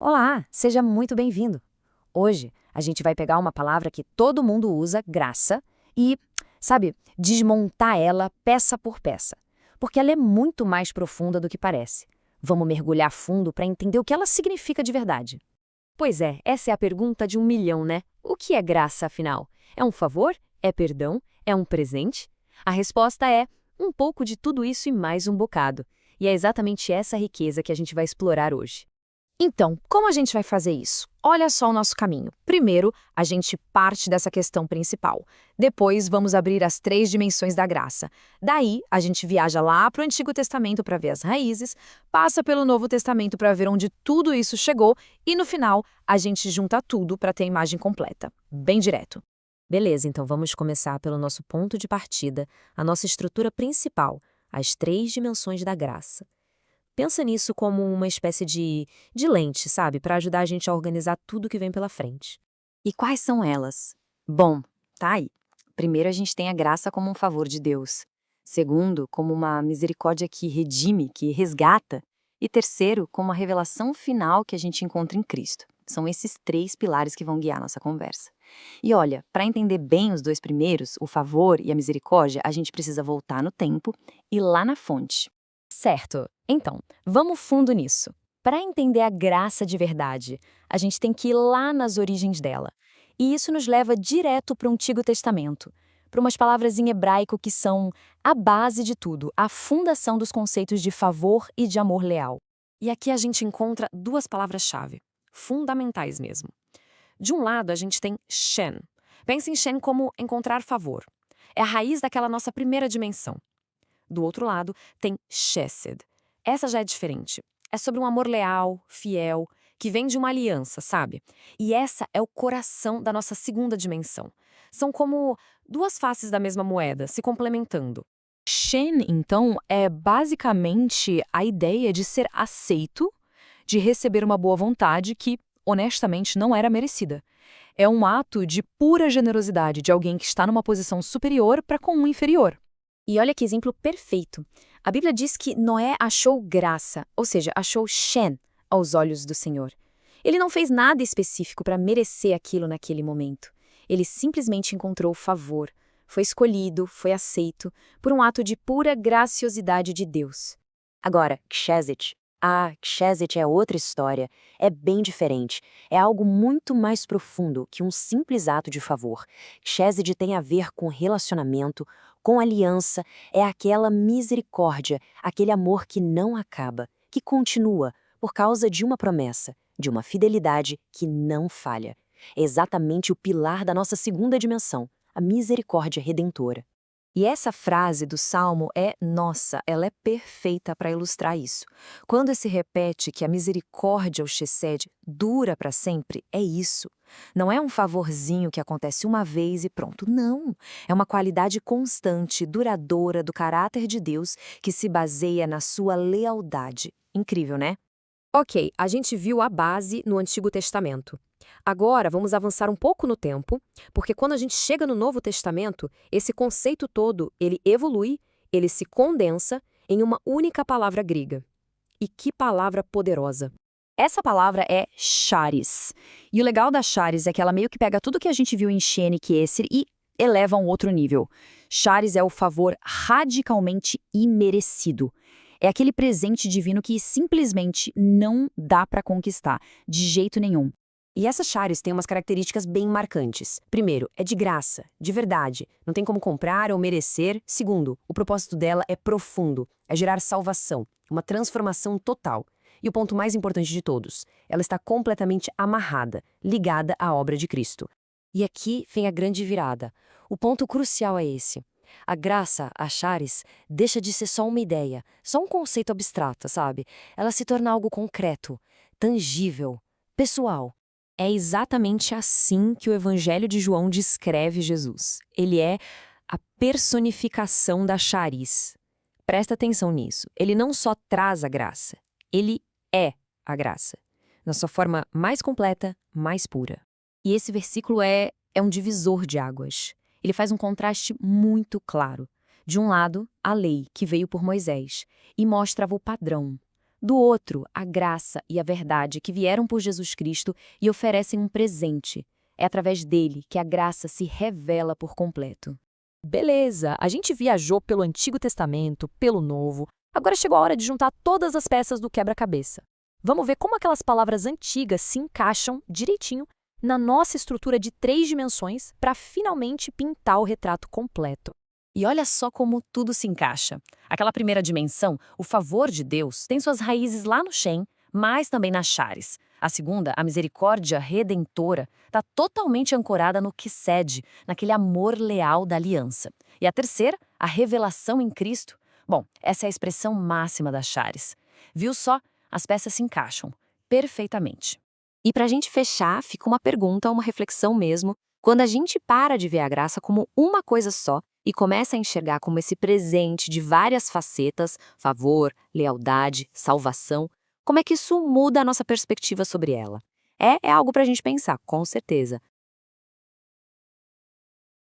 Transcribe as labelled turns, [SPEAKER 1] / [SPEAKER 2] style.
[SPEAKER 1] Olá, seja muito bem-vindo. Hoje a gente vai pegar uma palavra que todo mundo usa, graça, e, sabe, desmontar ela peça por peça, porque ela é muito mais profunda do que parece. Vamos mergulhar fundo para entender o que ela significa de verdade. Pois é, essa é a pergunta de 1 milhão, né? O que é graça, afinal? É um favor? É perdão? É um presente? A resposta é um pouco de tudo isso e mais um bocado. E é exatamente essa riqueza que a gente vai explorar hoje. Então, como a gente vai fazer isso? Olha só o nosso caminho. Primeiro, a gente parte dessa questão principal. Depois, vamos abrir as 3 dimensões da graça. Daí, a gente viaja lá para o Antigo Testamento para ver as raízes, passa pelo Novo Testamento para ver onde tudo isso chegou e, no final, a gente junta tudo para ter a imagem completa. Bem direto. Beleza, então vamos começar pelo nosso ponto de partida, a nossa estrutura principal, as 3 dimensões da graça. Pensa nisso como uma espécie de lente, sabe? Para ajudar a gente a organizar tudo que vem pela frente.
[SPEAKER 2] E quais são elas? Bom, tá aí. Primeiro, a gente tem a graça como um favor de Deus. Segundo, como uma misericórdia que redime, que resgata. E terceiro, como a revelação final que a gente encontra em Cristo. São esses 3 pilares que vão guiar nossa conversa. E olha, para entender bem os 2 primeiros, o favor e a misericórdia, a gente precisa voltar no tempo e lá na fonte.
[SPEAKER 1] Certo. Então, vamos fundo nisso. Para entender a graça de verdade, a gente tem que ir lá nas origens dela. E isso nos leva direto para o Antigo Testamento, para umas palavras em hebraico que são a base de tudo, a fundação dos conceitos de favor e de amor leal. E aqui a gente encontra 2 palavras-chave, fundamentais mesmo. De um lado, a gente tem Shen. Pense em Shen como encontrar favor. É a raiz daquela nossa primeira dimensão. Do outro lado, tem Chesed. Essa já é diferente. É sobre um amor leal, fiel, que vem de uma aliança, sabe? E essa é o coração da nossa segunda dimensão. São como 2 faces da mesma moeda, se complementando.
[SPEAKER 3] Shen, então, é basicamente a ideia de ser aceito, de receber uma boa vontade que, honestamente, não era merecida. É um ato de pura generosidade de alguém que está numa posição superior para com um inferior.
[SPEAKER 1] E olha que exemplo perfeito. A Bíblia diz que Noé achou graça, ou seja, achou Shen aos olhos do Senhor. Ele não fez nada específico para merecer aquilo naquele momento. Ele simplesmente encontrou favor. Foi escolhido, foi aceito, por um ato de pura graciosidade de Deus.
[SPEAKER 2] Agora, Kshesit. Kshesit é outra história. É bem diferente. É algo muito mais profundo que um simples ato de favor. Kshesit tem a ver com relacionamento, com aliança, é aquela misericórdia, aquele amor que não acaba, que continua por causa de uma promessa, de uma fidelidade que não falha. É exatamente o pilar da nossa segunda dimensão, a misericórdia redentora.
[SPEAKER 3] E essa frase do Salmo é nossa, ela é perfeita para ilustrar isso. Quando se repete que a misericórdia, o chesed, dura para sempre, é isso. Não é um favorzinho que acontece uma vez e pronto. Não. É uma qualidade constante, duradoura do caráter de Deus que se baseia na sua lealdade. Incrível, né?
[SPEAKER 1] Ok, a gente viu a base no Antigo Testamento. Agora vamos avançar um pouco no tempo, porque quando a gente chega no Novo Testamento, esse conceito todo, ele evolui, ele se condensa em uma única palavra grega. E que palavra poderosa! Essa palavra é charis. E o legal da charis é que ela meio que pega tudo que a gente viu em Shene e Esser e eleva a um outro nível. Charis é o favor radicalmente imerecido. É aquele presente divino que simplesmente não dá para conquistar, de jeito nenhum. E essa charis tem umas características bem marcantes. Primeiro, é de graça, de verdade. Não tem como comprar ou merecer. Segundo, o propósito dela é profundo, é gerar salvação, uma transformação total. E o ponto mais importante de todos, ela está completamente amarrada, ligada à obra de Cristo. E aqui vem a grande virada. O ponto crucial é esse. A graça, a charis, deixa de ser só uma ideia, só um conceito abstrato, sabe? Ela se torna algo concreto, tangível, pessoal. É exatamente assim que o Evangelho de João descreve Jesus. Ele é a personificação da charis. Presta atenção nisso. Ele não só traz a graça, ele é a graça, na sua forma mais completa, mais pura. E esse versículo é um divisor de águas. Ele faz um contraste muito claro. De um lado, a lei, que veio por Moisés, e mostrava o padrão.
[SPEAKER 2] Do outro, a graça e a verdade que vieram por Jesus Cristo e oferecem um presente. É através dele que a graça se revela por completo.
[SPEAKER 1] Beleza, a gente viajou pelo Antigo Testamento, pelo Novo. Agora chegou a hora de juntar todas as peças do quebra-cabeça. Vamos ver como aquelas palavras antigas se encaixam direitinho na nossa estrutura de 3 dimensões para finalmente pintar o retrato completo.
[SPEAKER 2] E olha só como tudo se encaixa. Aquela primeira dimensão, o favor de Deus, tem suas raízes lá no Shem, mas também na Charis. A segunda, a misericórdia redentora, está totalmente ancorada no Kised, naquele amor leal da aliança. E a terceira, a revelação em Cristo. Bom, essa é a expressão máxima da Charis. Viu só? As peças se encaixam perfeitamente.
[SPEAKER 3] E para a gente fechar, fica uma pergunta, uma reflexão mesmo. Quando a gente para de ver a graça como uma coisa só e começa a enxergar como esse presente de várias facetas, favor, lealdade, salvação, como é que isso muda a nossa perspectiva sobre ela? É algo para a gente pensar, com certeza.